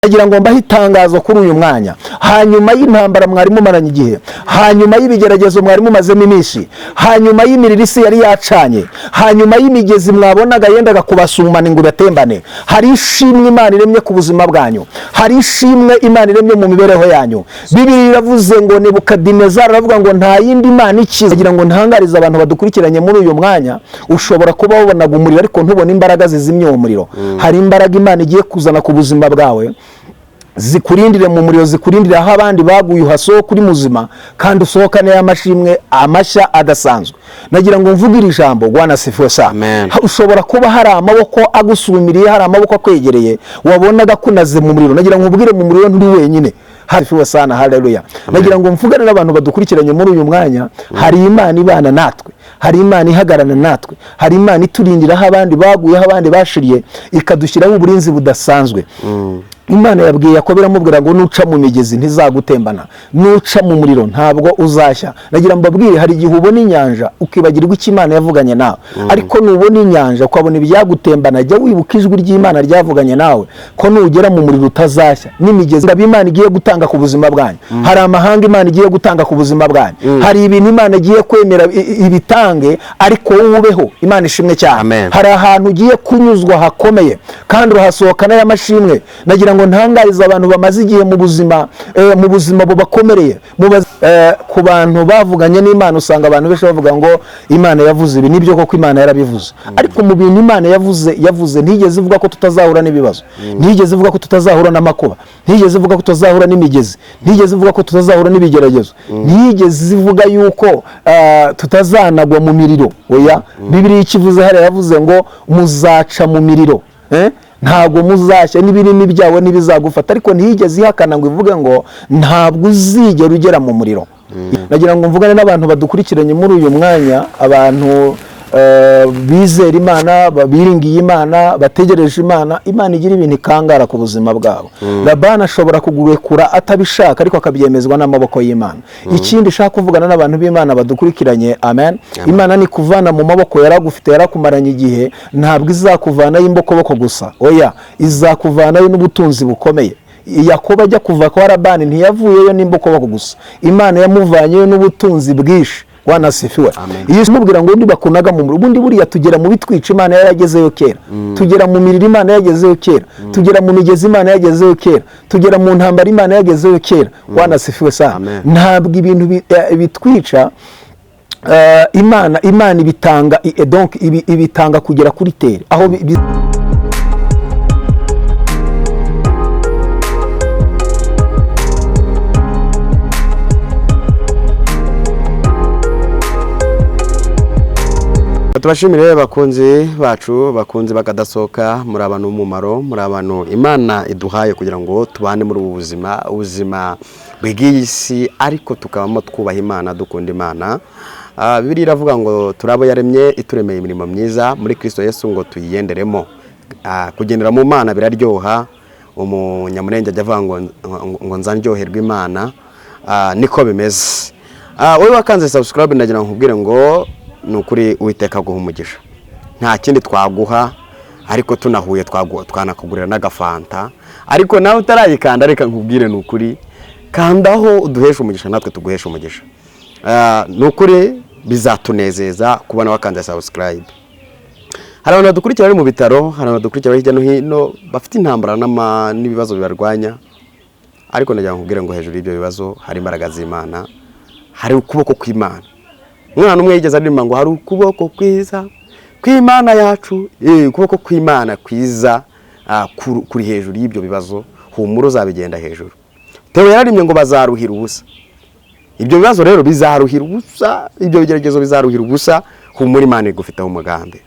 Nagira ngo mbahe itangazo kuri uyu mwanya, hanyuma y'intambara mwari mumaranye igihe, hanyuma y'ibigeragezo mwari mumazemo iminsi, hanyuma y'imirisi yari yacanye, hanyuma y'imigezi mwabonaga yendaga kubasumana ngo batembane, hari ishimwe Imana iremye ku buzima bwanyu, hari ishimwe Imana iremye mu mibereho yanyu. Bibiliya iravuze ngo Nebukadinezari aravuga ngo nta yindi Imana ikiza. Nagira ngo ntangarize abantu badukurikiranye muri uyu mwanya, ushobora kuba wabonaga umuriro ariko ntubone imbaraga zizimye uwo muriro. Hari imbaraga Imana igiye kuzana ku buzima bwawe, zikurindire mu muriro, zikurindire aho abandi baguye uhasohoka kuri muzima kandi usohokane y'amashimwe amashya adasanzwe. Nagira ngo mvugire ijambo Bwana sifiwe sana. Ushobora kuba hari amaboko agusumiriye, hari amaboko akwegereye wabonaga kunaze mu muriro. Nagira ngo ubwire mu muriro nturi wenyine. Harifiwe sana, haleluya. Nagira ngo mvugane n'abantu badukurikiranye muri uyu mwanya, hari Imana ibana natwe, hari Imana ihagarana natwe, hari Imana iturindira aho abandi baguye, aho abandi bashiriye, ikadushyiraho uburinzi budasanzwe. Imana yabwiye Yakobo iramubwira ngo nuca mu migezi ntizagutembana, nuca mu muriro ntabwo uzashya. Nagira mbabwire, hari igihe ubona inyanja ukibagirwa icyo Imana yavuganye nawe, ariko nubona inyanja ukabona ibyagutembana, jya wibuka ijwi ry'Imana ryavuganye nawe ko nugera mu muriro utazashya. N'imigezi Imana igiye gutanga ku buzima bwanyu, hari amahanga Imana igiye gutanga ku buzima bwanyu, hari ibintu Imana igiye kwemera ibitange, ariko wowe ubeho. Imana ishimwe cyane. Hari ahantu ugiye kunyuzwa hakomeye kandi urahasohokana y'amashimwe. Nagira ngo ntangariza abantu bamaze igihe mu buzima bubakomereye, ku bantu bavuganye n'Imana. Usanga abantu benshi bavuga ngo Imana yavuze ibi, nibyo koko Imana yarabivuze, ariko mu bintu Imana yavuze ntigeze ivuga ko tutazahura n'ibibazo, ntigeze ivuga ko tutazahura n'amakuba, ntigeze ivuga ko tutazahura n'imigezi, ntigeze ivuga ko tutazahura n'ibigeragezo, ntigeze ivuga yuko tutazanagwa mu miriro. Oya, Bibiliya ikivuze hari yavuze ngo muzaca mu miriro, ntabwo muzashya n'ibirimi byawe ntibizagufata, ariko ntiyigeze ihakana ngo ivuge ngo ntabwo uzigera ugera mu muriro. Nagira ngo mvugane n'abantu badukurikiranye muri uyu mwanya, abantu bizera Imana, biringiye Imana, bategereje Imana. Imana igira ibintu ikangara ku buzima bwabo. Labani ashobora kugurekura atabishaka, ariko akabyemezwa n'amaboko y'Imana. Ikindi ushaka kuvugana n'abantu b'Imana badukurikiranye, amen. Imana ni kuvana mu maboko yaragufite, yarakumaranye igihe, ntabwo izakuvanayo imbokoboko gusa, oya, izakuvanayo n'ubutunzi bukomeye. Yakobo ajya kuva kwa Labani ntiyavuyeyo n'imbokoboko gusa, Imana yamuvanyeyo n'ubutunzi bwinshi. Bwana sifiwe. Iyo umubwira ngo ndi bakunaga mu muriro, ubundi buriya tugera mu bitwica Imana yaragezeyo kera, tugera mu miriro Imana yagezeyo kera, tugera mu migezi Imana yagezeyo kera, tugera mu ntambara Imana yagezeyo kera. Bwana sifiwe sana. Ntabwo ibintu bitwica Imana ibitanga, donc ibitanga kugera kuri tere aho tubashimire bakunzi bacu, bakunzi bakadasohoka, muri abantu umumaro, muri abantu Imana iduhaye kugira ngo tubane muri ubu ubuzima bw'isi, ariko tukabamo twubaha Imana, dukunda Imana. Bibiliya iravuga ngo turabo yaremye ituremeye imirimo myiza muri Kristo Yesu ngo tuyiyenderemo. Kugendera mu Mana biraryoha. Umunyamurenge ajya avuga ngo nzanryoherwa Imana. Niko bimeze. Wowe wakanze subscribe, ndagira nkubwire ngo nukuri Uwiteka guha umugisha. Nta kindi twaguha, ariko tunahuye twanakugurira n'agafanta, ariko nawe utarayikanda reka nkubwire nukuri kandaho uduhesha umugisha, natwe tuguhesha umugisha. Nukuri bizatunezeza kubona wakanze subscribe. Hari abantu badukurikira bari mu bitaro, hari abantu badukurikira hirya no hino bafite intambara n'ibibazo bibarwanya, ariko ndagira nkubwire ngo hejuru y'ibyo bibazo hari imbaraga z'Imana, hari ukuboko kw'Imana. Umwana umwe yigeze aririmba ngo hari ukuboko kwiza kw'Imana yacu, ukuboko kw'Imana kwiza kuri hejuru y'ibyo bibazo, humura uzabigenda hejuru. Theo yararirimye ngo bazaruhira ubusa. Ibyo bibazo rero bizaruhira ubusa, ibyo bigeragezo bizaruhira ubusa, humura Imana igufiteho umugambi.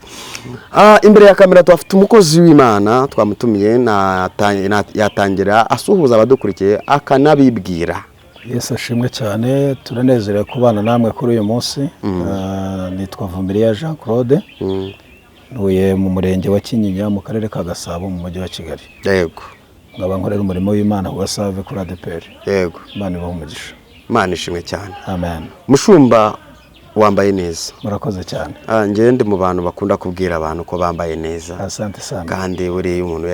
Imbere ya kamera twafite umukozi w'Imana twamutumiye, yatangira asuhuza abadukurikiye akanabibwira. Yesu ashimwe cyane, turanezerewe kubana namwe kuri uyu munsi. Nitwa Vumiriya Jean Claude, ntuye mu murenge wa Kinyinya mu karere ka Gasabo mu mujyi wa Kigali. Yego. Nkaba nkorera umurimo w'Imana ku Gasave kuri ADPR. Yego. Imana ibahe umugisha. Imana ishimwe cyane. Amen. Mushumba, wambaye neza. murakoze cyane. Njye ndi mu bantu bakunda kubwira abantu ko bambaye neza. Asante sana. Kandi buri umuntu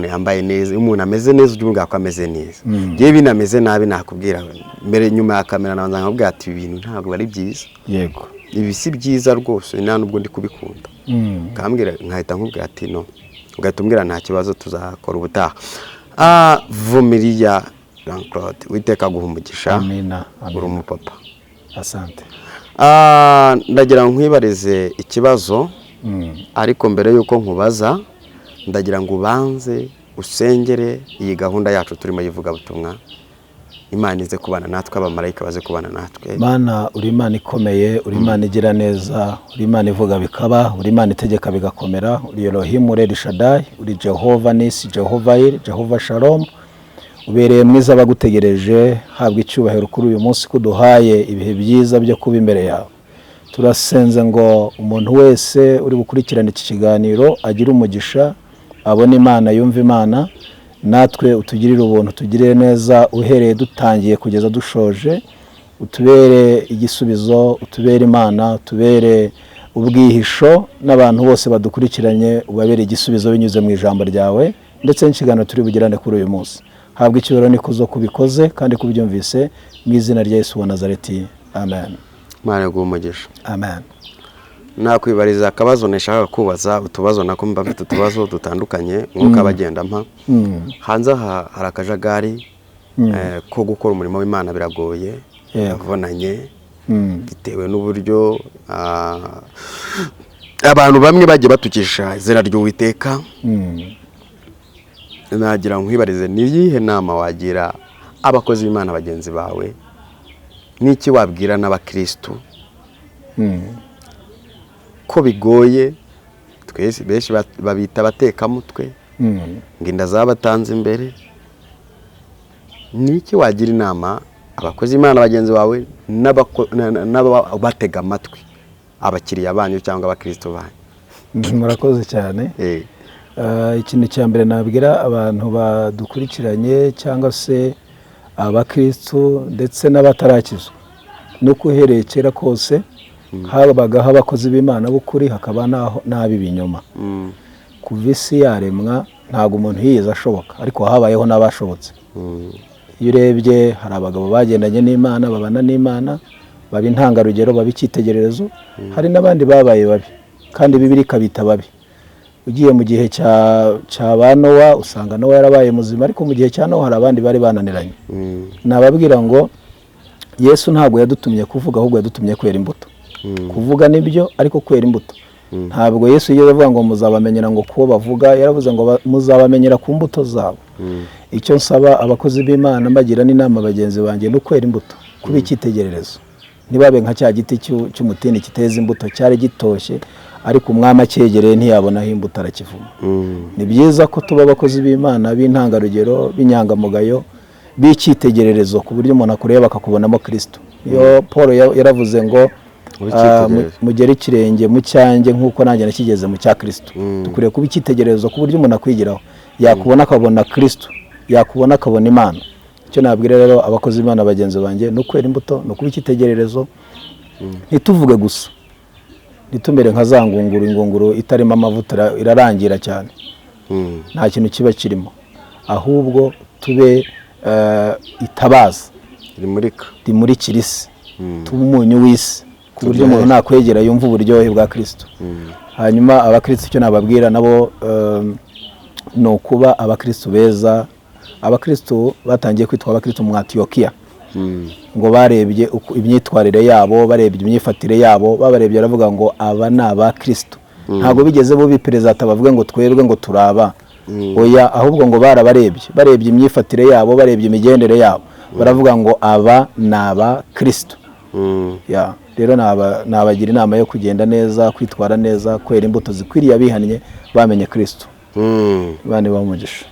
yambaye neza, umuntu ameze neza ujye ko ameze neza. Ngiye binameze nabi nakubwira mbere nyuma ya kamera nabanza nkabwira ati ibintu ntabwo bari byiza. Yego. Ibi si byiza rwose nta nubwo ndi kubikunda. Kambwira nkahita nkubwira ati no. Ugahita umbwira nta kibazo tuzakora ubutaha. Vumiriya Jean Claude witeka guha umugisha. Amina. Uri umupapa. Asante. Ndagira nkwibarize ikibazo, ariko mbere yuko nkubaza ndagira ngo ubanze usengere iyi gahunda yacu turimo yivuga butumwa. Imana ize kubana natwe, abamarayika baze kubana natwe. Mana uri Imana ikomeye, uri Imana igira neza, uri Imana ivuga bikaba, uri Imana itegeka bigakomera, uri Elohim, uri El Shaddai, uri Jehova Nisi, Jehova Ir, Jehova Shalom. Ubereye mwiza abagutegereje, habwa icyubahiro kuri uyu munsi kuduhaye ibihe byiza byo kuba imbere yawe. Turasenze ngo umuntu wese uri gukurikirana iki kiganiro agira umugisha, abone Imana, yumva Imana, natwe utugirire ubuntu, tugirire neza uhereye dutangiye kugeza dushoje, utubere igisubizo, utubere Imana, utubere ubwihisho, n'abantu bose badukurikiranye ubabere igisubizo binyuze mu ijambo ryawe, ndetse n'ikiganiro turi bugirane kuri uyu munsi. Habwa icyubahiro nikuzo kubikoze kandi kubyumvise mu izina rya Yesu wa Nazareti. Amen. Imana iguhe umugisha. Amen. Nakwibariza akabazo nashaka kubaza, utubazo nako mba mfite utubazo dutandukanye nk'uko abagenda mpa. Hanze hari akajagari ko gukora umurimo w'Imana biragoye, yavunanye bitewe n'uburyo abantu bamwe bagiye batukisha izina ry'Uwiteka. Nagira nkwibarize ni iyihe nama wagira abakozi b'Imana bagenzi bawe, n'iki wabwira n'abakristo ko bigoye? Twese benshi babita batekamutwe, ngo inda zabatanze imbere. Niki wagira inama abakozi b'Imana bagenzi bawe n'abatega amatwi abakiriya banyu cyangwa abakristo banyu? Murakoze cyane. Ikintu cya mbere nabwira abantu badukurikiranye cyangwa se abakristo ndetse n'abatarakizwa, nuko uhereye kera kose habagaho abakozi b'Imana b'ukuri, hakaba n'ab'ibinyoma. Kuva isi yaremwa ntabwo umuntu yigeze ashoboka, ariko habayeho n'abashobotse. Iyo urebye hari abagabo bagendanye n'Imana, babana n'Imana, baba intangarugero, baba icyitegererezo. Hari n'abandi babaye babi kandi Bibiliya ikabita babi. Ugiye mu gihe cya ba Nowa usanga Nowa yarabaye muzima, ariko mu gihe cya Nowa hari abandi bari bananiranye. Nababwira ngo Yesu ntabwo yadutumye kuvuga, ahubwo yadutumye kwera imbuto. Kuvuga nibyo, ariko kwera imbuto. Ntabwo Yesu yigeze avuga ngo muzabamenyera ngo kubo bavuga, yaravuze ngo muzabamenyera ku mbuto zabo. Icyo nsaba abakozi b'Imana mbagira n'inama bagenzi banjye no kwera imbuto, kuba icyitegererezo. Ntibabe nka cya giti cy'umutini kiteza imbuto, cyari gitoshye ariko umwami acyegereye ntiyabonaho imbuto arakivuma. Ni byiza ko tuba abakozi b'Imana b'intangarugero, b'inyangamugayo, b'icyitegererezo, ku buryo umuntu akureba akakubonamo Kristo. Iyo Paul yaravuze ngo mugere ikirenge mu cyanjye nk'uko nanjye nakigeze mu cya Kristo. Dukwiye kuba icyitegererezo ku buryo umuntu akwigiraho, yakubona akabona Kristo, yakubona akabona Imana. Icyo nabwira rero abakozi b'Imana bagenzi banjye no kwera imbuto, no kuba icyitegererezo. Ntituvuge gusa, nitumere nka za ingunguru itarimo amavuta irarangira cyane, nta kintu kiba kirimo, ahubwo tube itabaza rimurikira isi, tube umunyu w'isi, ku buryo umuntu nakwegera yumva uburyohe bwa Kristo. Hanyuma abakristo icyo nababwira nabo ni ukuba abakristo beza. Abakristo batangiye kwitwa abakristo mu Antiokia, ngo barebye imyitwarire yabo, barebye imyifatire yabo, babarebye aravuga ngo aba ni abakristo. Ntabwo bigeze bo biperezida bavuga ngo twebwe ngo turaba, oya, ahubwo ngo barebye imyifatire yabo, barebye imigendere yabo, baravuga ngo aba ni abakristo. Rero nabagira inama yo kugenda neza, kwitwara neza, kwera imbuto zikwiriye abihannye bamenye Kristo. Bane bamugisha.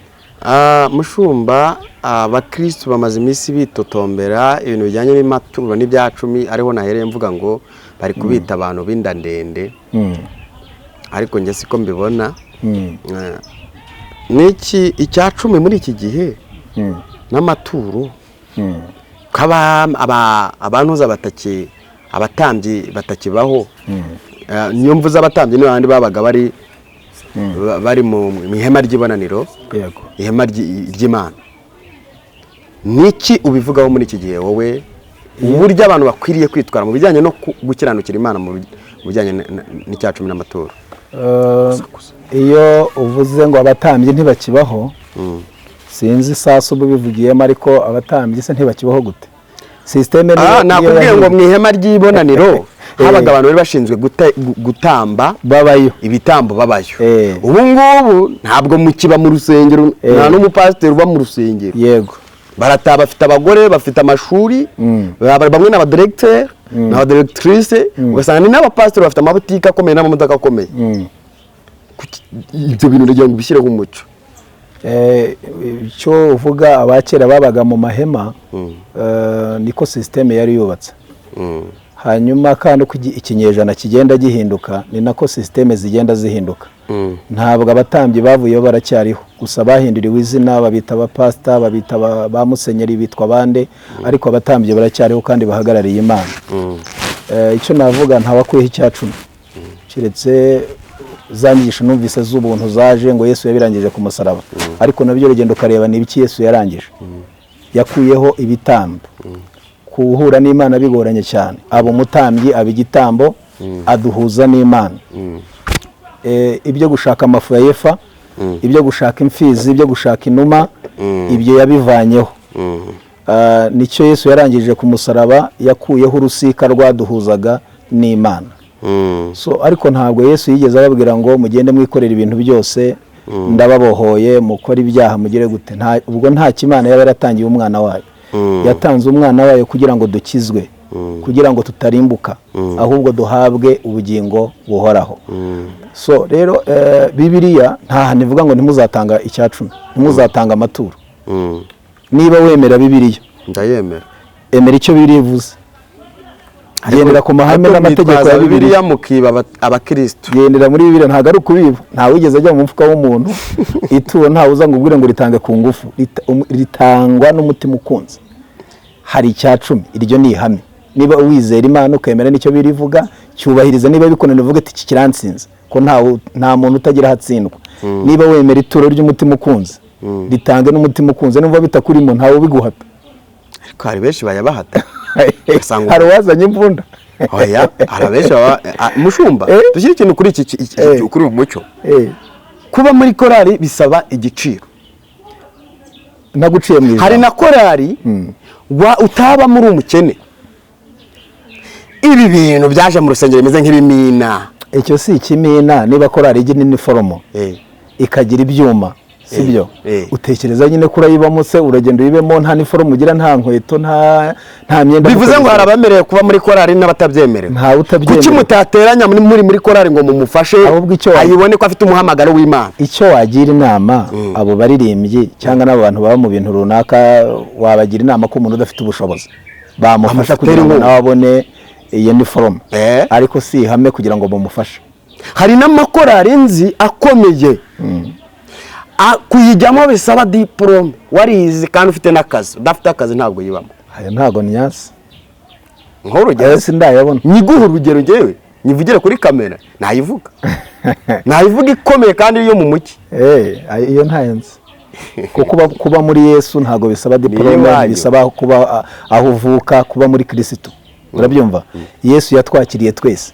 Mushumba, abakristo bamaze iminsi bitotombera ibintu bijyanye n'imaturo n'ibyacumi, ariho nahereye mvuga ngo bari kubita abantu b'inda ndende, ariko njye siko mbibona. Niki icyacumi muri iki gihe n'amaturo kaba abantu abatambyi batakibaho. Niyo mvuze abatambyi ni bandi babaga bari mu ihema ry'ibonaniro, yego, ihema ry'Imana. Niki ubivugaho muri iki gihe wowe, uburyo abantu bakwiriye kwitwara mu bijyanye no gukiranukira Imana mu bijyanye n'icya cumi n'amaturo? Iyo uvuze ngo abatambyi ntibakibaho, sinzi sasa ubu bivugiyemo, ariko abatambyi se ntibakibaho gute? Systeme nakubwiye ngo mu ihema ry'ibonaniro habaga abantu bari bashinzwe gutamba, babayo ibitambo babayo. Ubu ngubu ntabwo mukiba mu rusengero, nta n'umupasiteri uba mu rusengero. Yego, barataha, bafite abagore, bafite amashuri, bamwe n'abadiregiteri n'abadiregitrise, ugasanga ni n'abapasiteri bafite amabutike akomeye n'amamodoka akomeye. Ibyo bintu ndagira ngo bishyireho umuco. Icyo uvuga abakera babaga mu mahema, niko systeme yari yubatse. Hanyuma kandi uko ikinyejana kigenda gihinduka, ni nako systeme zigenda zihinduka. Ntabwo abatambyi bavuyeho, baracyariho, gusa bahinduriwe izina, babita abapasita, babita ba musenyeri, bitwa bande, ariko abatambyi baracyariho kandi bahagarariye Imana. Icyo navuga, ntawakwiyeho icya cumi, kiretse za nyigisho numvise z'ubuntu zaje ngo Yesu yabirangije ku musaraba, ariko nabyo urugendo ukareba ni ibiki Yesu yarangije. Yakuyeho ibitambo, kuhura n'Imana bigoranye cyane, abo mutambyi aba igitambo, aduhuza n'Imana. Ibyo gushaka amafu ya Yefa, ibyo gushaka imfizi, ibyo gushaka inuma, ibyo yabivanyeho. Nicyo Yesu yarangije ku musaraba, yakuyeho urusika rwaduhuzaga n'Imana. Ariko ntabwo Yesu yigeze ababwira ngo mugende mwikorera ibintu byose, ndababohoye, mukora ibyaha mugire gute. Ubwo nta kimana yaba yaratangiye umwana wayo. Yatanze umwana wayo kugira ngo dukizwe, kugira ngo tutarimbuka, ahubwo duhabwe ubugingo buhoraho. Rero Bibiliya nta hantu ivuga ngo ntimuzatanga icya cumi, ntimuzatanga amaturo. Niba wemera Bibiliya, ndayemera, emera icyo Bibiliya ivuze, gendera ku mahame n'amategeko ya Bibiliya. Mukiba abakristo, gendera muri Bibiliya, ntabwo ari ukubiba. Nta wigeze ajya mu mufuka w'umuntu ituro, ntawe uza ngo ubwire ngo ritange ku ngufu, ritangwa n'umutima ukunze. Hari icya cumi, iryo ni ihame. Niba uwizera Imana ukemera nicyo birivuga, cyubahiriza. Niba bikunaniye uvuge ati iki kiransinze, ko nta muntu utagira hatsindwa. Niba wemera ituro ry'umutima ukunze, ritange n'umutima ukunze. Numva bitakurimo, ntawe ubiguhata. Ariko hari benshi bayabahata. Hari uwazanye imvunda. Oya, hari benshi mushumba. Dushyire ikintu kuri kuri umucyo. Kuba muri korali bisaba igiciro. Naguciye mwiza. Hari na korali utaba muri umukene. Ibi bintu byaje mu rusengero bimeze nk'ibimina. Icyo si ikimina. Niba korali igira iniforume, ikagira ibyuma, sibyo? Utekereza nyine ko urayibamo, se uragenda uyibemo nta niforume ugira, nta nkweto, nta myenda. Bivuze ngo harabamereye kuba muri korali n'abatabyemerewe. Nta utabyemerewe. Kuki mutateranya muri korali ngo mumufashe ayibone ko afite umuhamagaro w'Imana? Icyo wagira inama abo baririmbyi cyangwa n'abantu baba mu bintu runaka, wabagira inama ko umuntu udafite ubushobozi bamufasha kugira ngo nawe abone iyo niforume, ariko si ihame kugira ngo bamufashe. Hari n'amakorali nzi akomeye, kuyijyamo bisaba diplome, warize kandi ufite n'akazi. Udafite akazi ntabwo yibamo. Aya ntabwo nyasi. Nk'urugero sindayabona. Nyiguha urugero ngewe, nyivugire kuri kamera, nayivuga. Nayivuga ikomeye kandi iyo mu muki. Iyo ntayenze. Kuba muri Yesu ntabwo bisaba diplome, bisaba kuba aho uvuka, kuba muri Kristo. Urabyumva? Yesu yatwakiriye twese,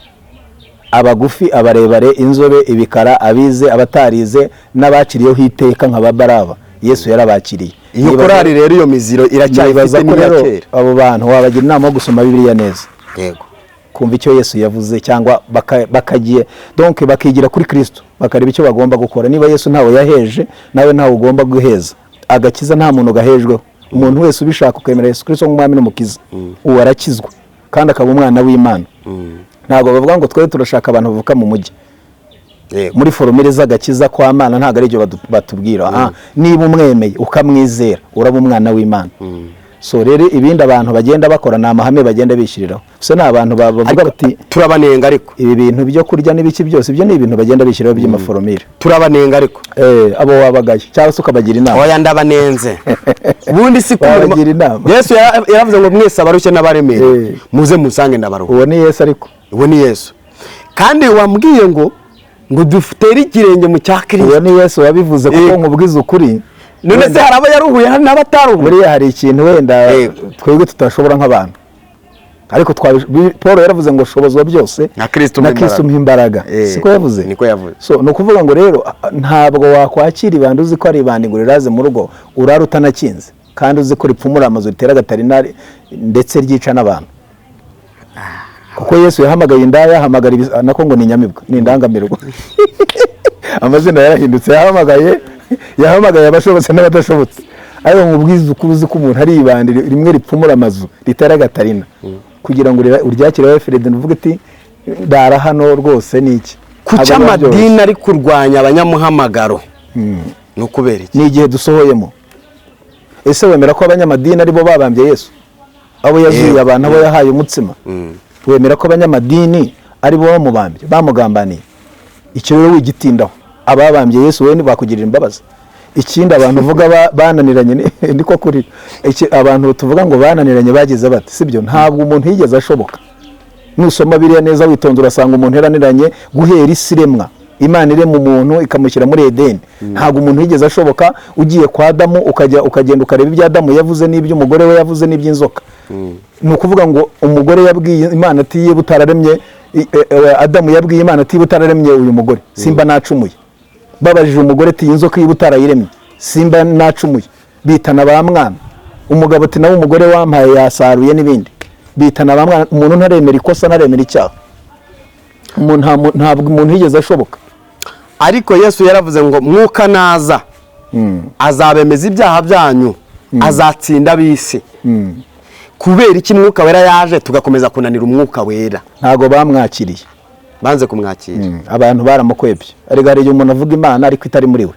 abagufi, abarebare, inzobe, ibikara, abize, abatarize, n'abakiriyeho iteka nk'ababaraba. Yesu yarabakiriye. Iyo korali rero iyo miziro iracyayifite n'iyakera. Abo bantu wabagira inama yo gusoma Bibiliya neza. Yego. Kumva icyo Yesu yavuze, cyangwa bakagiye donc bakigira kuri Kristo, bakareba icyo bagomba gukora. Niba Yesu ntawe yaheje, nawe ntawe ugomba guheza. Agakiza nta muntu gahejweho. Umuntu wese ubishaka ukemera Yesu Kristo nk'umwami n'umukiza, uwo arakizwa kandi akaba umwana w'Imana. Ntabwo bavuga ngo twe turashaka abantu bavuka mu mujyi. Muri forumire z'agakiza kwa Mana ntabwo ari byo batubwira. Niba umwemeye ukamwizera, uraba umwana w'Imana. so rero ibindi abantu bagenda bakora ni amahame bagenda bishyiriraho. So ni abantu bavuga bati turabanenga, ariko ibi bintu byo kurya n'ibiki byose ibyo ni ibintu bagenda bishyiraho by'amaforomire. turabanenga, ariko abo wabagaye cyangwa se ukabagira inama. oya ndabanenze ubundi si wabagira inama. Yesu yaravuze ngo mwese abarushye n'abaremerewe muze musange ndabaruha. uwo ni Yesu, ariko uwo ni Yesu kandi wambwiye ngo dutere ikirenge mu cya Kristo. uwo ni Yesu wabivuze kuko nkubwiza ukuri. none se hari abo yaruhuye hari n'abataruhuye. buriya hari ikintu wenda twebwe tutashobora nk'abantu, ariko Paul yaravuze ngo shobozwa byose na Kristo umpa imbaraga. siko yavuze? niko yavuze. So ni ukuvuga ngo rero ntabwo wakwakira ibandi uzi ko ari ibandi ngo riraze mu rugo urara utanakinze, kandi uzi ko ripfumura amazu ritera gatarinari ndetse ryica n'abantu. kuko Yesu yahamagaye indaya, yahamagara nako ngo ni inyamibwa, ni indangamirwa. amazina yarahindutse, yahamagaye abashobotse n'abadashobotse. ariko nkubwiza uko uzi ko umuntu ari ibandi rimwe ripfumura amazu ritera gatarina, kugira ngo uryakire wowe Fred uvuge ati dara hano rwose ni iki. kuki amadini ari kurwanya abanyamuhamagaro? ni ukubera iki? ni igihe dusohoyemo. ese wemera ko abanyamadini ari bo babambye Yesu, abo yazuye abantu, abo yahaye umutsima? wemera ko abanyamadini ari bo bamubambye, bamugambaniye? icyo rero wigitindaho. ababambye Yesu we ntibakugirira imbabazi. ikindi abantu uvuga bananiranye niko kuri abantu tuvuga ngo bananiranye bagize bati, sibyo? ntabwo umuntu yigeze ashoboka. nusoma biriya neza witonze urasanga umuntu yaraniranye guhera isi iremwa. Imana irema umuntu ikamushyira muri Edeni. ntabwo umuntu yigeze ashoboka. ugiye kwa Adamu ukagenda ukareba ibyo Adamu yavuze n'ibyo umugore we yavuze n'iby'inzoka. ni ukuvuga ngo umugore yabwiye Imana ati ye butararemye, Adamu yabwiye Imana ati butararemye uyu mugore simba nacumuye. babajije umugore ati inzoka y'ubutarayiremye simba nacumuye. bitana ba mwana. umugabo ati nawe umugore wampaye yasaruye n'ibindi. bitana ba mwana. umuntu ntaremera ikosa, ntaremera icyaha. ntabwo umuntu yigeze ashoboka. ariko Yesu yaravuze ngo mwuka naza azabemeza ibyaha byanyu, azatsinda ab'isi. kubera iki mwuka wera yaje tugakomeza kunanira umwuka wera? ntabwo bamwakiriye, banze kumwakira. abantu baramukwebye. ariko hari igihe umuntu avuga Imana ariko itari muri we.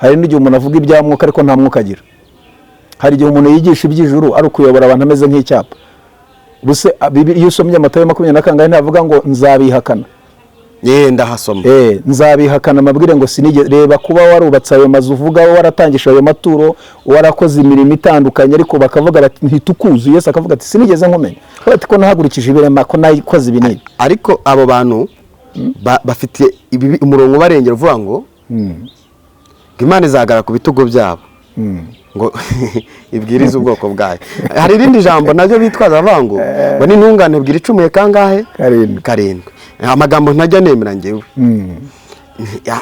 hari n'igihe umuntu avuga ibya mwuka ariko nta mwuka agira. hari igihe umuntu yigisha iby'ijuru ari ukuyobora abantu ameze nk'icyapa. buse iyo usomye Matayo 20 ntavuga ngo nzabihakana. ndahasoma. nzabihakana amabwire ngo sinigeze. reba kuba warubatse ayo mazu uvuga, waratangije ayo maturo, warakoze imirimo itandukanye, ariko bakavuga bati ntitukuzi. Yesu akavuga ati sinigeze nkumenya, ati ko nahagurikije ibirema, ko nayikoze ibi n'ibi. ariko abo bantu bafite umurongo barengera uvuga ngo Imana izagara ku bitugu byabo ngo ibwirize ubwoko bwayo. hari irindi jambo nabyo bitwaza bavuga ngo n'intungane bwira icumuye kangahe? karindwi. amagambo ntajya nemera njyewe.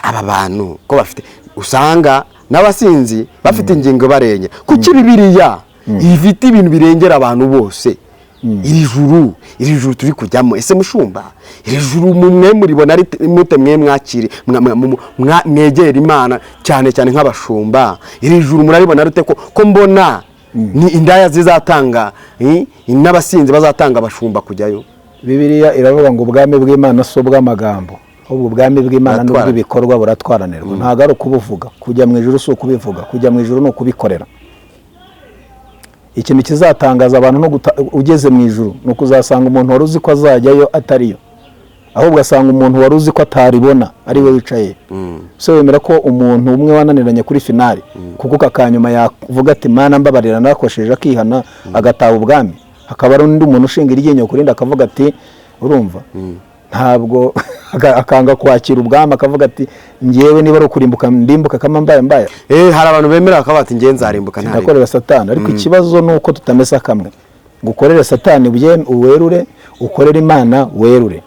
aba bantu ko bafite usanga n'abasinzi bafite ingingo barengera. kuki Bibiliya ifite ibintu birengera abantu bose? iri juru turi kujyamo, ese mushumba, iri juru mwe muribona mute? mwe mwakire mwegera Imana cyane cyane nk'abashumba. iri juru muraribona rute ko mbona ni indaya zizatanga n'abasinzi bazatanga abashumba kujyayo? Bibiliya iravuga ngo ubwami bw'Imana so bw'amagambo, ahubwo ubwami bw'Imana n'ubw'ibikorwa buratwaranirwa. ntabwo ari ukubuvuga. kujya mu ijuru si ukubivuga, kujya mu ijuru ni ukubikorera. ikintu kizatangaza abantu no ugeze mu ijuru ni ukuzasanga umuntu wari uzi ko azajyayo atariyo, ahubwo asanga umuntu wari uzi ko ataribona ari we wicaye. so wemera ko umuntu umwe wananiranye kuri finali kuko kakanyuma yavuga ati Mana mbabarira nakosheje, akihana agataha ubwami? hakaba ari undi muntu ushinga iryinyo kurindi akavuga ati urumva ntabwo akanga kwakira ubwami, akavuga ati ngewe niba ari ukurimbuka ndimbuka kama mbaya. hari abantu bemera akavuga ati ngewe nzarimbuka ntakorera Satani. ariko ikibazo ni uko tutamesa kamwe. gukorera Satani uwerure, ukorera Imana werure.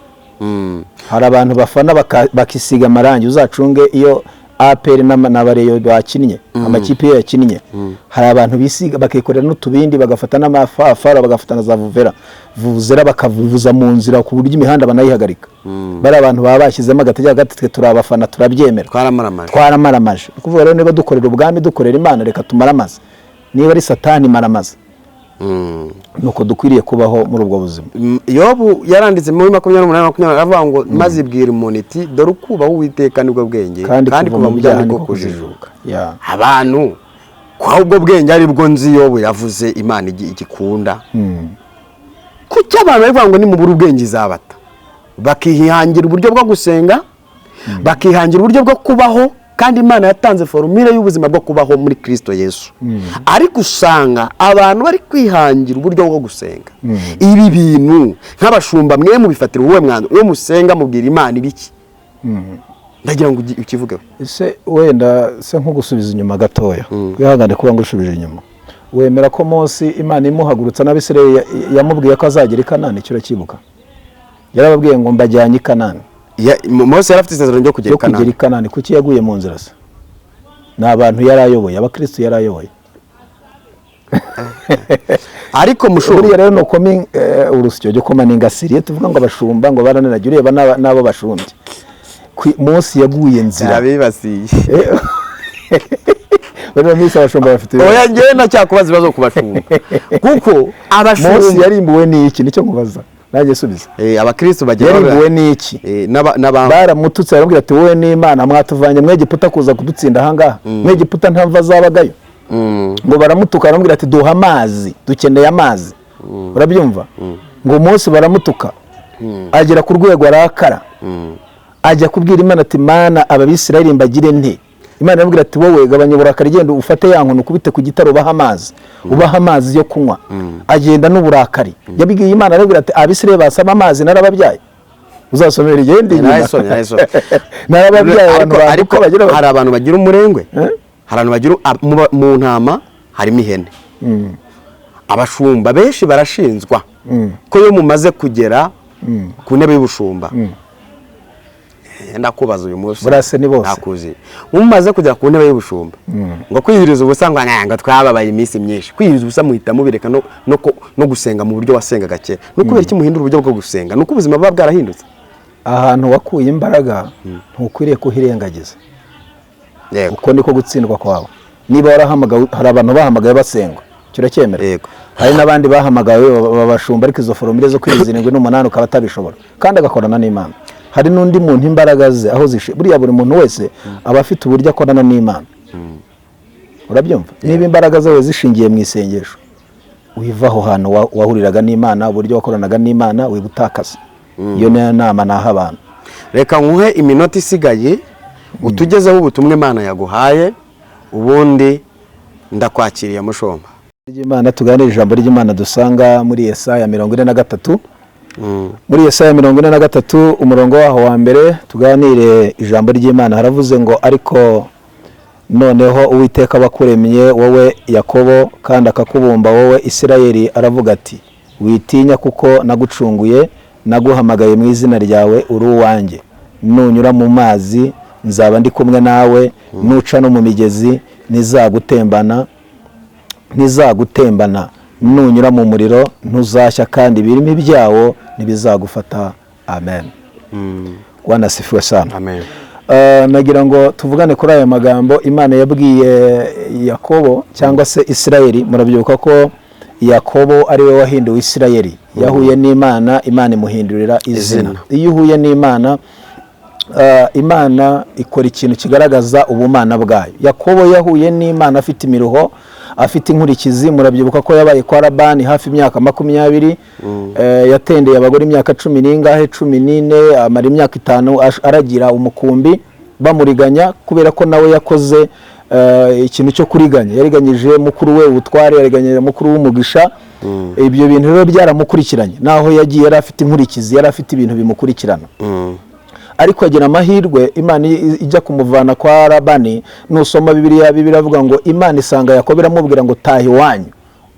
hari abantu bafana bakisiga amarangi. uzacunge iyo APR n'abareyo bakinnye, amakipe yo yakinnye, hari abantu bisiga bakikorera n'utubindi, bagafata n'amafara, bagafata na za vuvuzera bakavuza mu nzira ku buryo imihanda banayihagarika. bari abantu baba bashyizemo agatege hagati, twe turabafana turabyemera, twaramaramaje. kuvuga rero niba dukorera ubwami, dukorera Imana, reka tumaramaze. niba ari Satani maramaze. nuko dukwiriye kubaho muri ubwo buzima. Yobu yaranditse muri 28 avuga ngo maze ibwira umuntu iti dore ukubaho Uwiteka nibwo bwenge kandi kuva mu byaha niko kujijuka. abantu kwa ubwo bwenge ari bwo nzi Yobu yavuze Imana igikunda. Kuki abantu bavuga ngo ni mu buru ubwenge izabata, bakihangira uburyo bwo gusenga, bakihangira uburyo bwo kubaho, kandi Imana yatanze formule y'ubuzima bwo kubaho muri Kristo Yesu. Ariko usanga abantu bari kwihangira uburyo bwo gusenga. Ibi bintu nk'abashumba mwe mu bifatira uwe mwanzo we musenga mubwira Imana ibiki. Ndagira ngo ukivugeho. Ese wenda se nko gusubiza inyuma gatoya. Kwihangane kuba ngo ushubije inyuma. Wemera ko Mose Imana imuhagurutsa n'Abisirayeli yamubwiye ko azagera i Kanani, cyo urakibuka? Yarababwiye ngo mbajyanye i Kanani. Mose yarafite isezerano ryo kugera i Kanani. Kuki yaguye mu nzira se? N'abantu yarayoboye, abakristo yarayoboye. Ariko mushumba buriya rero no komi urusyo ryo komana ingasiriye tuvuga ngo abashumba ngo barananajye ureba nabo bashumbye. Mose yaguye nzira. Zirabibasiye. Bano misi abashumba bafite. Oya ngewe nacyakubaza ibibazo ku bashumba. Kuko abashumba Mose yarimbuwe n'iki nicyo nkubaza. Nanjye subiza. Abakristo bagira yarimbuwe n'iki? Baramututse arambwira ati wowe n'Imana mwatuvanye mu Egiputa kuza kudutsinda ahangaha. Mu Egiputa ntamva zabagayo. Ngo baramutuka arambwira ati duha amazi, dukeneye amazi. Urabyumva? Ngo Mose baramutuka. Agera ku rwego arakara. Ajya kubwira Imana ati Mana ababisirayeli mbagire nte. Imana iramubwira ati wowe gabanya uburakari genda ufate ya nkono ukubite ku gitaro ubaha amazi. Ubaha amazi yo kunywa. Agenda n'uburakari. Yabwiye Imana arabwira ati abisirayeli basaba amazi narababyaye. Uzasomera igende nyuma. Narababyaye ariko hari abantu bagira umurengwe. Hari abantu bagira mu ntama harimo ihene. Abashumba benshi barashinzwa ko iyo mumaze kugera ku ntebe y'ubushumba. Ndakubaza uyu munsi burase ni bose nakuzi mumaze kujya ku ntebe y'ubushumba ngo kwihiriza ubusangwa nkanga twababaye iminsi myinshi kwihiriza ubusa muhita mubireka no gusenga mu buryo wasengaga kera no kubera iki muhindura uburyo bwo gusenga nuko ubuzima bwa bwarahindutse ahantu wakuye imbaraga ntukwiriye kuhirengagiza uko niko gutsindwa kwawe niba warahamagaye hari abantu bahamagaye basenga cyuracyemera hari nabandi bahamagaye babashumba ariko izo foromire zo kwihiriza 7 ukaba atabishobora kandi agakorana n'Imana hari nundi muntu imbaraga ze aho zishe buriya buri muntu wese aba afite uburyo akorana n'Imana urabyumva niba imbaraga zawe zishingiye mu isengesho wivaho hano wahuriraga n'Imana uburyo wakoranaga n'Imana wibutakaza iyo nama naha abantu reka nkuhe iminota isigaye utugezeho ubutumwe Imana yaguhaye ubundi ndakwakiriye mushomba Imana tuganira ijambo ry'Imana dusanga muri Yesaya 43 muri Yesaya 43 umurongo waho wa mbere tuganire ijambo ry'Imana haravuze ngo ariko noneho Uwiteka bakuremye wowe Yakobo kandi akakubumba wowe Isirayeli aravuga ati witinya kuko nagucunguye naguhamagaye mu izina ryawe uri uwanjye nunyura mu mazi nzaba ndi kumwe nawe nuca no mu migezi ntizagutembana nunyura mu muriro ntuzashya kandi ibirimi byawo ntibizagufata amen Bwana sifiwe sana amen nagira ngo tuvugane kuri aya magambo Imana yabwiye Yakobo cyangwa se Isirayeli murabyuka ko Yakobo ari we wahinduwe Isirayeli yahuye n'Imana Imana imuhindurira izina iyo uhuye n'Imana Imana ikora ikintu kigaragaza ubumana bwayo Yakobo yahuye n'Imana afite imiruho afite inkurikizi murabyibuka ko yabaye kwa Labani hafi imyaka 20 yatendeye abagore imyaka 14 amara imyaka 5 aragira umukumbi bamuriganya kubera ko nawe yakoze ikintu cyo kuriganya yariganyije mukuru we ubutware yariganyije mukuru w'umugisha ibyo bintu rero byaramukurikiranye naho yagiye yari afite inkurikizi yari afite ibintu bimukurikirana ariko agira amahirwe Imana ijya kumuvana kwa Labani nusoma Bibiliya avuga ngo Imana isanga Yakobo iramubwira ngo tahi wanyu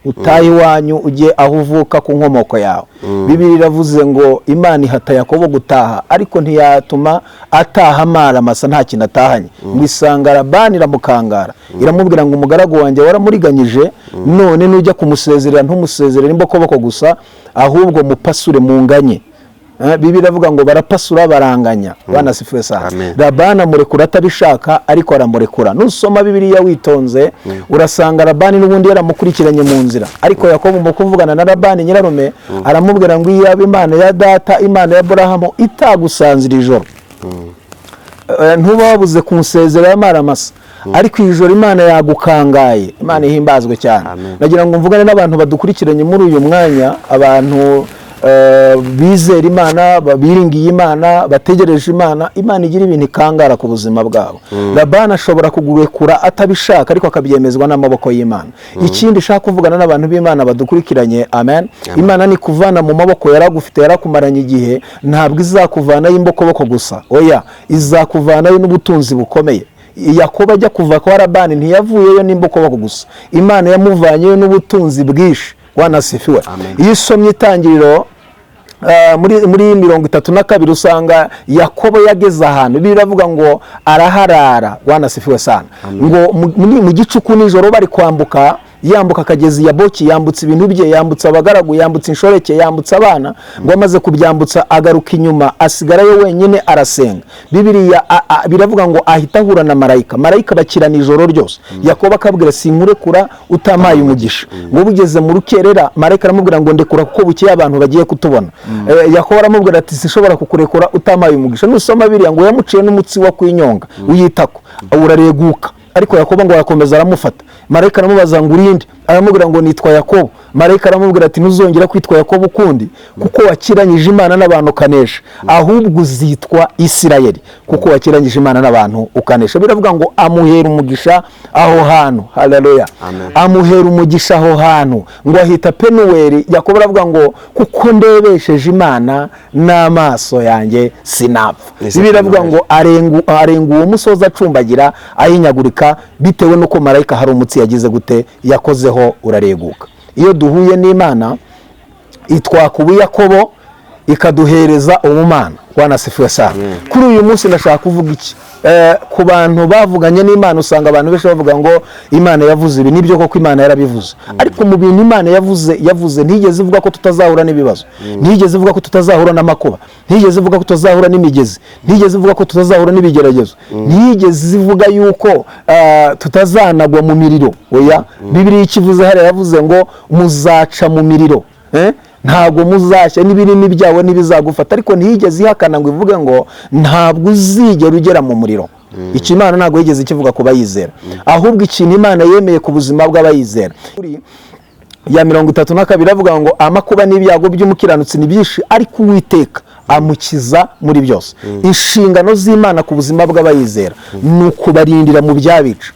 utahi wanyu ujye aho uvuka ku nkomoko yawe Bibiliya iravuze ngo Imana ihata Yakobo gutaha ariko ntiyatuma ataha amara masa nta kintu atahanye ngo isanga Labani iramukangara iramubwira ngo umugaragu wanjye waramuriganyije none nujya kumusezerera ntumusezerere imbokoboko gusa ahubwo mupasure munganye Bibiliya avuga ngo barapasura baranganya Bwana sifiwe sana Labani amurekura atabishaka ariko aramurekura nusoma Bibiliya witonze urasanga Labani n'ubundi yaramukurikiranye mu nzira ariko Yakobo mu kuvugana na Labani nyirarume aramubwira ngo iyaba Imana ya data Imana ya Abrahamu itagusanzira ijoro ntuba wabuze kumusezerera amaramasa ariko iri joro Imana yagukangaye. Imana ihimbazwe cyane. Nagira ngo mvugane n'abantu badukurikiranye muri uyu mwanya, abantu bizera Imana, biringiye Imana, bategereje Imana. Imana igira ibintu ikangara ku buzima bwabo. Labani ashobora kugurekura atabishaka, ariko akabyemezwa n'amaboko y'Imana. Ikindi shaka kuvugana n'abantu b'Imana badukurikiranye, amen. Imana ni kuvana mu maboko yaragufite, yarakumaranye igihe, ntabwo izakuvanayo imbokoboko gusa, oya, izakuvanayo n'ubutunzi bukomeye. Yakobo ajya kuva kwa Labani ntiyavuyeyo n'imbokoboko gusa, Imana yamuvanyeyo n'ubutunzi bwinshi. Wanasifiwe. Iyo usomye Itangiriro muri 32 usanga Yakobo yageze ahantu biravuga ngo araharara. Wanasifiwe sana. Ngo mu gicuku nijoro bari kwambuka, yambuka akagezi Yaboki, yambutse ibintu bye, yambutse abagaragu, yambutse inshoreke, yambutse abana, ngo amaze kubyambutsa agaruka inyuma, asigarayo wenyine arasenga. Bibiliya biravuga ngo ahita ahura na marayika bakirana ijoro ryose. Yakobo akabwira sinkurekura utamaye umugisha. Ngo bugeze mu rukerera marayika aramubwira ngo ndekura kuko bukeye abantu bagiye kutubona. Yakobo aramubwira ati sinshobora kukurekura utamaye umugisha. Nusoma Bibiliya ngo yamuciye n'umutsi wa kwinyonga uyitako, urareguka. Ariko Yakobo ngo arakomeza aramufata. Marayika aramubaza ngo urinde, aramubwira ngo nitwa Yakobo. Marayika aramubwira ati ntuzongera kwitwa Yakobo ukundi, kuko wakiranyije Imana n'abantu ukanesha, ahubwo uzitwa Isirayeli, kuko wakiranyije Imana n'abantu ukanesha. Biravuga ngo amuhera umugisha aho hantu. Haleluya. Amuhera umugisha aho hantu, ngo ahita Penuweli. Yakobo aravuga ngo kuko ndebesheje Imana n'amaso yanjye sinapfa. Biravuga ngo arenga uwo musozi acumbagira ayinyagurika, bitewe nuko marayika hari umutsi yagize gute yakozeho urareguka. Iyo duhuye n'Imana itwakuba Yakobo ikaduhereza ubumana. Wanasifiwe sana. Kuri uyu munsi ndashaka kuvuga iki? Ku bantu bavuganye n'Imana usanga abantu benshi bavuga ngo Imana yavuze ibi. Nibyo koko Imana yarabivuze, ariko mu bintu Imana yavuze ntigeze ivuga ko tutazahura n'ibibazo, ntigeze ivuga ko tutazahura n'amakuba, ntigeze ivuga ko tutazahura n'imigezi, ntigeze ivuga ko tutazahura n'ibigeragezo, ntigeze ivuga yuko tutazanagwa mu miriro. Oya, Bibiliya ikivuze hariya yavuze ngo muzaca mu miriro, ntabwo muzashya n'ibirimi byawe ntibizagufata. Ariko ntiyigeze ihakana ngo ivuge ngo ntabwo uzigera ugera mu muriro. Iki Imana ntabwo yigeze ikivuga ku bayizera, ahubwo ikintu Imana yemeye ku buzima bw'abayizera. Ya 32 avuga ngo amakuba n'ibyago by'umukiranutsi ni byinshi, ariko Uwiteka amukiza muri byose. Inshingano z'Imana ku buzima bw'abayizera ni ukubarindira mu byabica.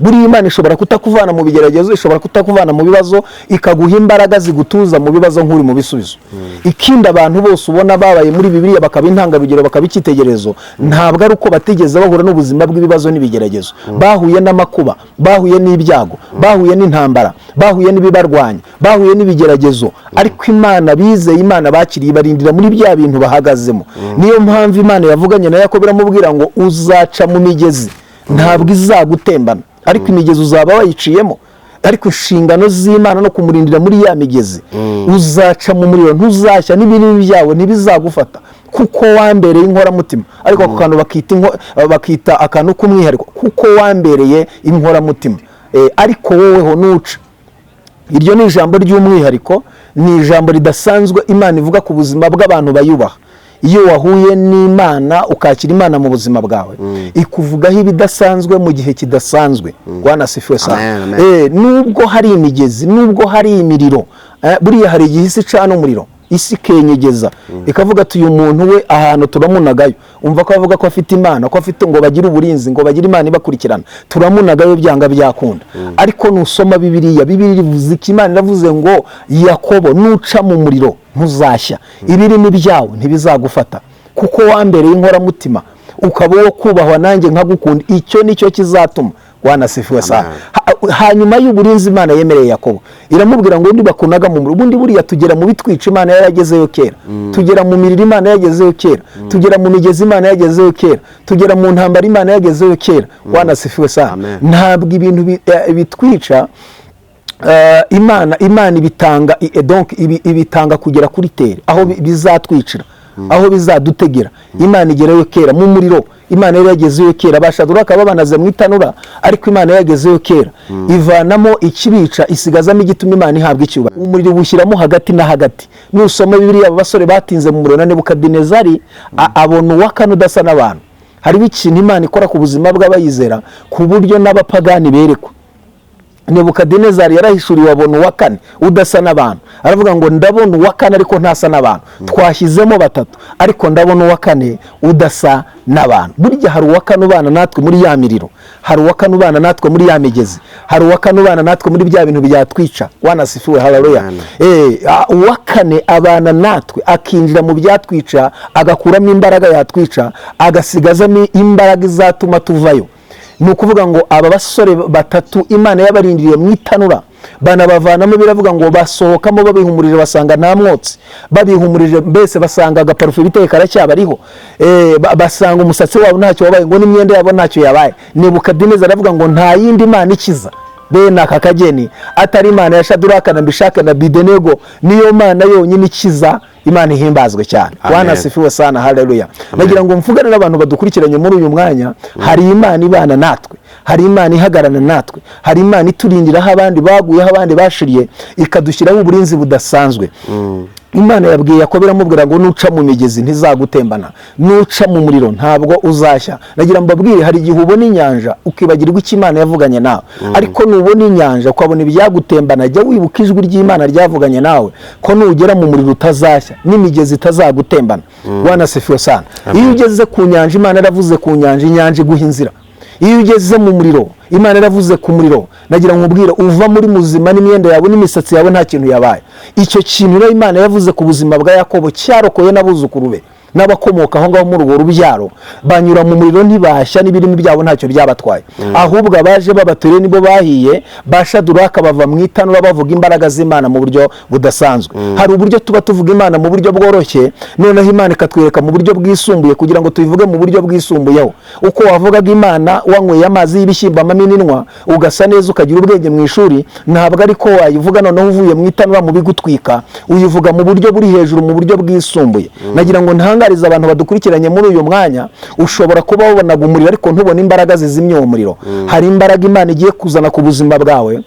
Buri Imana ishobora kutakuvana mu bigeragezo, ishobora kutakuvana mu bibazo, ikaguha imbaraga zigutuza mu bibazo nk'uri mu bisubizo. Ikindi abantu bose ubona babaye muri Bibiliya bakaba intangarugero, bakaba icyitegererezo, ntabwo ari uko batigeze bahura n'ubuzima bw'ibibazo n'ibigeragezo. Bahuye n'amakuba, bahuye n'ibyago, bahuye n'intambara, bahuye n'ibibarwanya, bahuye n'ibigeragezo, ariko Imana bizeye, Imana bakiriye, barindira muri bya bintu bahagazemo. Niyo mpamvu Imana yavuganye na Yakobo iramubwira ngo uzaca mu migezi, ntabwo izagutembana, ariko imigezi uzaba wayiciyemo. Ariko inshingano z'Imana no kumurindira muri ya migezi. Uzaca mu muriro, ntuzashya n'ibintu byawe ntibizagufata, kuko wambereye inkoramutima. Ariko ako kantu bakita akantu k'umwihariko, kuko wambereye inkoramutima. Ariko woweho nuca. Iryo ni ijambo ry'umwihariko, ni ijambo ridasanzwe Imana ivuga ku buzima bw'abantu bayubaha. Iyo wahuye n'Imana ukakira Imana mu buzima bwawe, ikuvugaho ibidasanzwe mu gihe kidasanzwe. Wanasifiwe sana. Nubwo hari imigezi, nubwo hari imiriro, buriya hari igihe isi icana umuriro, isi kenyegeza ikavuga ati uyu muntu we ahantu turamunagayo. Umva ko avuga ko afite Imana, ko afite ngo bagire uburinzi, ngo bagire Imana ibakurikirana, turamunagayo byanga byakunda. Ariko nusoma Bibiliya ivuze iki? Imana iravuze ngo Yakobo nuca mu muriro ntuzashya, ibirimi byawe ntibizagufata, kuko wambereye inkoramutima, ukaba wo kubahwa nanjye nkagukunda. Icyo nicyo kizatuma. Wanasifiwe sana. Hanyuma y'uburinzi Imana yemereye Yakobo, iramubwira ngo nibakunaga mu muriro. Ubundi buriya tugera mu bitwica Imana yaragezeyo kera, tugera mu miriro Imana yagezeyo kera, tugera mu migezi Imana yagezeyo kera, tugera mu ntambara Imana yagezeyo kera. Wanasifiwe sana. Ntabwo ibintu bitwica Imana ibitanga, donc ibitanga kugera kuri tere aho bizatwicira, aho bizadutegera. Imana igerayo kera mu muriro. Imana yari yagezeyo kera, Bashaduraka babanaze mu itanura, ariko Imana yagezeyo kera, ivanamo ikibica, isigazamo igituma Imana ihabwa icyubahiro. Umuriro bushyiramo hagati na hagati. Nusoma Bibiliya, abasore batinze mu muriro na Nebukadinezari abona uwakane udasa n'abantu, hariho ikintu Imana ikora ku buzima bw'abayizera ku buryo n'abapagani berekwa. Nebukadinezari yarahishuriwe abona uwa kane udasa n'abantu, aravuga ngo ndabona uwa kane ariko ntasa n'abantu, twashyizemo batatu ariko ndabona uwa kane udasa n'abantu. Burya hari uwa kane ubana natwe muri ya miriro, hari uwa kane ubana natwe muri ya migezi, hari uwa kane ubana natwe muri bya bintu byatwica. Wanasifiwe, haleluya. Uwa kane abana natwe akinjira mu byatwica, agakuramo imbaraga yatwica, agasigazamo imbaraga izatuma tuvayo. Ni ukuvuga ngo aba basore batatu Imana yabarindiriye mu itanura, banabavanamo biravuga ngo basohokamo babihumurije basanga nta mwotsi, babihumurije mbese basanga agaparufe biteye karacyabariho, basanga umusatsi wabo ntacyo wabaye, ngo n'imyenda yabo ntacyo yabaye. Nebukadinezari aravuga ngo nta yindi Mana ikiza bene aka kageni atari Imana ya Shaduraka na Meshaki na Abedenego, niyo Mana yonyine ikiza. Imana ihimbazwe cyane. Wanasifiwe sana, haleluya. Nagira ngo mvugane n'abantu badukurikiranye muri uyu mwanya, hari Imana ibana natwe, hari Imana ihagarana natwe, hari Imana iturindiraho abandi baguyeho, abandi bashiriye, ikadushyiraho uburinzi budasanzwe. Imana yabwiye Yakobo iramubwira ngo nuca mu migezi ntizagutembana, nuca mu muriro ntabwo uzashya. Nagira mbabwire, hari igihe ubona inyanja ukibagirwa icyo Imana yavuganye nawe, ariko nubona inyanja ukabona ibyagutembana, jya wibuka ijwi ry'Imana ryavuganye nawe ko nugera mu muriro utazashya, n'imigezi itazagutembana. Wanasifiwe sana. Iyo ugeze ku nyanja, Imana yaravuze ku nyanja, inyanja iguha inzira. Iyo ugeze mu muriro, Imana yaravuze ku muriro. Nagira nkubwire, uva muri muzima n'imyenda yawe n'imisatsi yawe nta kintu yabaye. Icyo kintu rero Imana yavuze ku buzima bwa Yakobo cyarokoye n'abuzukuru be n'abakomoka aho ngaho muri urwo rubyaro, banyura mu muriro ntibashya, n'ibirimo byabo ntacyo byabatwaye. Ahubwo abaje babature nibo bahiye, Bashaduraka bava mu itanura bavuga imbaraga z'Imana mu buryo budasanzwe. Hari uburyo tuba tuvuga Imana mu buryo bworoshye, noneho Imana ikatwereka mu buryo bwisumbuye kugira ngo tubivuge mu buryo bwisumbuyeho. Uko wavugaga Imana wanyweye amazi y'ibishyimbo amaminwa ugasa neza ukagira ubwenge mu ishuri, ntabwo ariko wayivuga noneho uvuye mu itanura mu bigutwika, uyivuga mu buryo buri hejuru, mu buryo bwisumbuye. Nagira ngo ntangariza abantu badukurikiranye muri uyu mwanya, ushobora kuba wabonaga umuriro ariko ntubone imbaraga zizimya uwo muriro. Hari imbaraga Imana igiye kuzana ku buzima bwawe,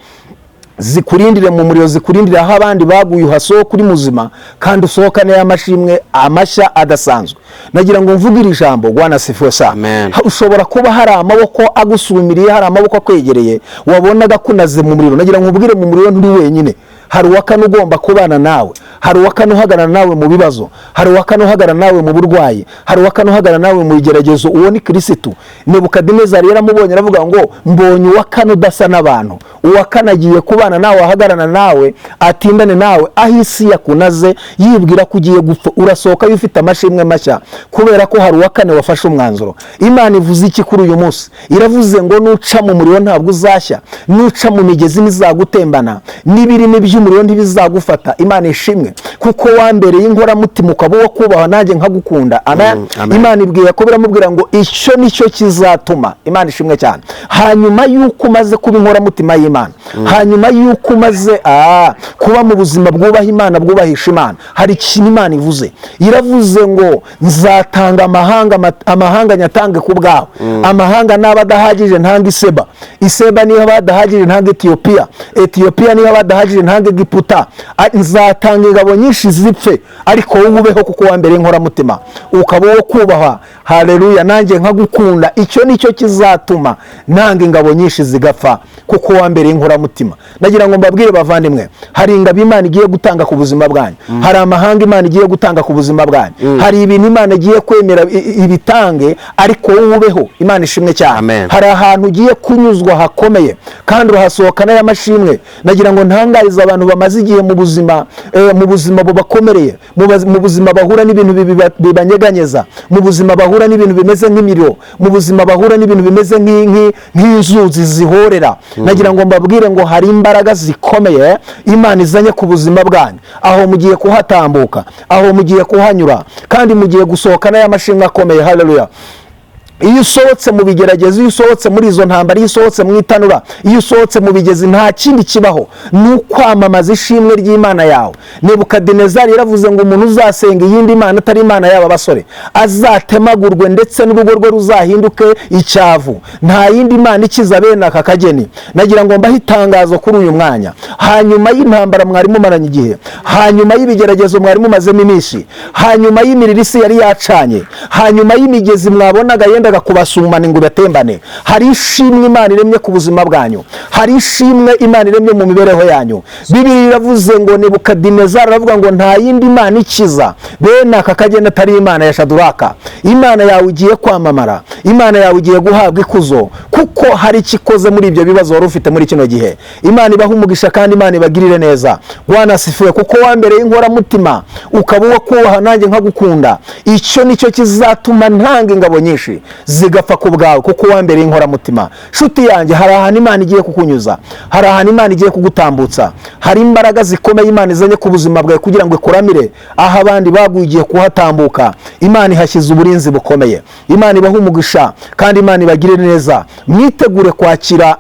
zikurindire mu muriro, zikurindire aho abandi baguye, uhasohoka uri muzima kandi usohokane y'amashimwe amashya adasanzwe. Nagira ngo mvuge iri jambo, Wanasifiwe sana. Ushobora kuba hari amaboko agusumiriye, hari amaboko akwegereye, wabonaga kunaze mu muriro. Nagira ngo ubwire, mu muriro nturi wenyine, hari uwa kane ugomba kubana nawe, hari uwa kane uhagarara nawe mu bibazo, hari uwa kane uhagarara nawe mu burwayi, hari uwa kane uhagarara nawe mu igeragezo. Uwo ni Kristo. Nebukadinezari yaramubonye aravuga ngo mbonye uwa kane udasa n'abantu, uwa kane agiye kubana nawe, ahagararana nawe, atindane nawe aho isi yakunaze, yibwira ko ugiye gupfa, urasohoka ufite amashimwe mashya kubera ko hari uwa kane wafashe umwanzuro. Imana ivuze iki kuri uyu munsi? Iravuze ngo nuca mu muriro ntabwo uzashya, nuca mu migezi ntizagutembana, n'ibirimi by'umuriro ntibizagufata. Imana ishimwe kuko wambereye inkoramutima, ukaba uwo kubahwa nanjye nkagukunda. Imana ibwiye Yakobo iramubwira ngo icyo nicyo kizatuma. Imana ishimwe cyane. Hanyuma yuko umaze kuba inkoramutima y'Imana, hanyuma yuko umaze kuba mu buzima bwubaha Imana, bwubahisha Imana, hari ikintu Imana ivuze. Iravuze ngo nzatanga amahanga nyatange ku bwawe. Amahanga n'aba adahagije ntanga Iseba, Iseba niyo badahagije ntanga Etiyopiya, Etiyopiya niyo badahagije ntanga Egiputa. Nzatanga ingabo nyinshi zipfe ariko wowe ubeho kuko wambereye inkoramutima, ukaba wo kubahwa. Haleluya. Nanjye nkagukunda, icyo nicyo kizatuma nanga ingabo nyinshi zigapfa kuko wambereye inkoramutima. Nagira ngo mbabwire bavandimwe, hari ingabo Imana igiye gutanga ku buzima bwanyu, hari amahanga Imana igiye gutanga ku buzima bwanyu, hari ibintu Imana igiye kwemera ibitange ariko wowe ubeho. Imana ishimwe cyane. Hari ahantu ugiye kunyuzwa hakomeye kandi urahasohokana y'amashimwe. Nagira ngo ntangarize abantu bamaze igihe mu buzima bubakomereye, mu buzima bahura n'ibintu bibanyeganyeza, mu buzima bahura n'ibintu bimeze nk'imiriro, mu buzima bahura n'ibintu bimeze nk'inzuzi zihorera. Nagira ngo mbabwire ngo hari imbaraga zikomeye Imana izanye ku buzima bwanyu, aho mugiye kuhatambuka, aho mugiye kuhanyura kandi mugiye gusohokana y'amashimwe akomeye. Haleluya. Iyo usohotse mu bigeragezo, iyo usohotse muri izo ntambara, iyo usohotse mu itanura, iyo usohotse mu bigezi, nta kindi kibaho ni ukwamamaza ishimwe ry'Imana yawe. Nebukadinezari yaravuze ngo umuntu uzasenga iyindi Mana atari Imana y'aba basore azatemagurwe ndetse n'urugo rwe ruzahinduke icyavu. Nta yindi Mana ikiza bene aka kageni. Nagira ngo mbahe itangazo kuri uyu mwanya, hanyuma y'intambara mwari mumaranye igihe, hanyuma y'ibigeragezo mwari mumazemo iminsi, hanyuma y'imiriro isi yari yacanye, hanyuma y'imigezi mwabonaga yendaga yendaga kubasumana ngo ibatembane. Hari ishimwe Imana iremye ku buzima bwanyu, hari ishimwe Imana iremye mu mibereho yanyu. Bibiliya iravuze ngo Nebukadinezari aravuga ngo nta yindi Imana ikiza bene aka kagenda atari Imana ya Shaduraka. Imana yawe igiye kwamamara, Imana yawe igiye guhabwa ikuzo, kuko hari ikikoze muri ibyo bibazo wari ufite muri kino gihe. Imana ibaha umugisha kandi Imana ibagirire neza. Bwana asifiwe, kuko wambereye inkoramutima ukaba uwo kubaha nanjye nkagukunda. Icyo nicyo kizatuma ntanga ingabo nyinshi zigapfa ku bwawe, kuko wambereye inkoramutima. Nshuti yanjye, hari ahantu Imana igiye kukunyuza, hari ahantu Imana igiye kugutambutsa, hari imbaraga zikomeye Imana izanye ku buzima bwawe kugira ngo ikuramire aho abandi baguye igiye kuhatambuka. Imana ihashyize uburinzi bukomeye. Imana ibaha umugisha kandi Imana ibagirire neza. Mwitegure kwakira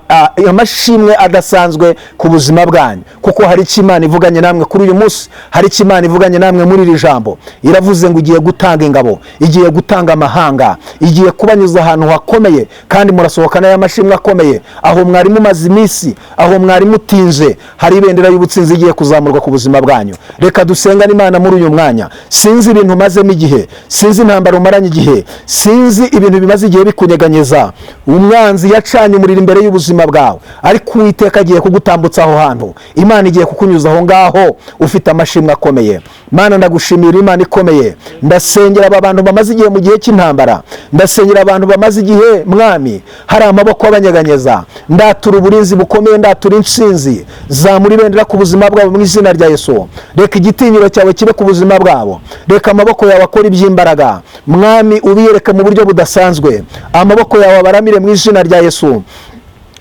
amashimwe adasanzwe ku buzima bwanyu, kuko hari icyo Imana ivuganye namwe kuri uyu munsi, hari icyo Imana ivuganye namwe muri iri jambo. Iravuze ngo igiye gutanga ingabo, igiye gutanga amahanga, igiye kubanyuza ahantu hakomeye, kandi murasohokana y'amashimwe akomeye. Aho mwari mumaze iminsi, aho mwari mutinze, hari ibendera y'ubutsinzi igiye kuzamurwa ku buzima bwanyu. Reka dusenga n'Imana muri uyu mwanya. Sinzi ibintu mazemo igihe, sinzi intambara umaranye igihe, sinzi ibintu bimaze igihe bikunyeganyeza. Umwanzi yacanye umuriro imbere y'ubuzima bwawe, ariko Uwiteka agiye kugutambutsa aho hantu. Imana igiye kukunyuza aho ngaho ufite amashimwe akomeye. Mana, ndagushimira Imana ikomeye. Ndasengera aba bantu bamaze igihe mu gihe cy'intambara, ndasengera abantu bamaze igihe Mwami hari amaboko abanyeganyeza. Ndatura uburinzi bukomeye, ndatura intsinzi. Zamura ibendera ku buzima bwabo mu izina rya Yesu. Reka igitinyiro cyawe kibe ku buzima bwabo, reka amaboko yawe akora iby'imbaraga. Mwami, ubiyereke mu buryo budasanzwe, amaboko yawe abaramire mu izina rya Yesu.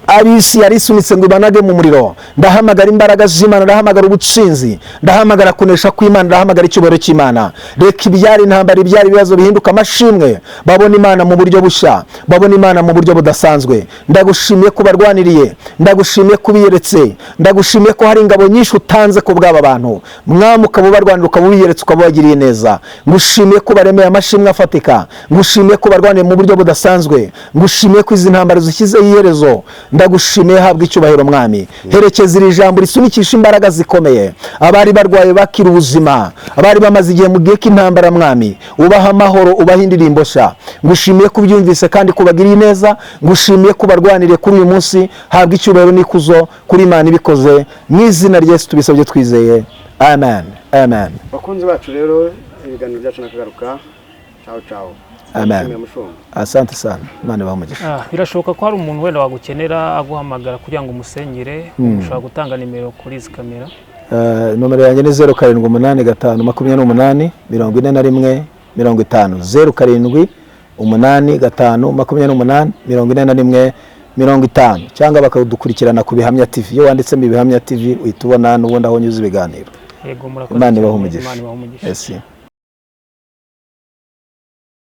Abisi yarisunitse ngo ibanage mu muriro. Ndahamagara imbaraga z'Imana, ndahamagara ubutsinzi, ndahamagara kunesha kw'Imana, ndahamagara icyubahiro cy'Imana. Reka ibyari intambara, ibyari ibibazo bihinduka amashimwe. Babona Imana mu buryo bushya, babona Imana mu buryo budasanzwe. Ndagushimiye ko barwaniriye, ndagushimiye ko ubiyeretse, ndagushimiye ko hari ingabo nyinshi utanze ku bw'aba bantu. Mwami, ukaba ubarwanira, ukaba ubiyeretse, ukaba ubagiriye neza. Ngushimiye ko baremeye amashimwe afatika, ngushimiye ko barwaniye mu buryo budasanzwe, ngushimiye ko izi ntambara zishyizeho iherezo. Ndagushimiye, habwa icyubahiro Mwami. Herekeza iri jambo risunikisha imbaraga zikomeye. Abari barwaye bakira ubuzima, abari bamaze igihe mu gihe k'intambara Mwami, ubaha amahoro, ubaha indirimbo nshya. Ngushimiye ko ubyumvise kandi kubagiriye neza. Ngushimiye ko barwaniriye kuri uyu munsi. Habwa icyubahiro n'ikuzo kuri Imana ibikoze mu izina rya Yesu tubisabye twizeye, amen, amen. Bakunzi bacu rero, ibiganiro byacu nakagaruka. Ciao ciao. Amen. Asante sana. Imana bamugisha. Birashoboka ko hari umuntu wenda wagukenera aguhamagara kugira ngo umusengere. Ushobora gutanga nimero kuri izi kamera. Nomero yanjye ni 0785284150, 0785284150, cyangwa bakadukurikirana ku Bihamya TV. Iyo wanditsemo Bihamya TV uhita ubona n'ubundi aho nyuze ibiganiro. Yego, murakoze. Imana ibahe umugisha. Yes.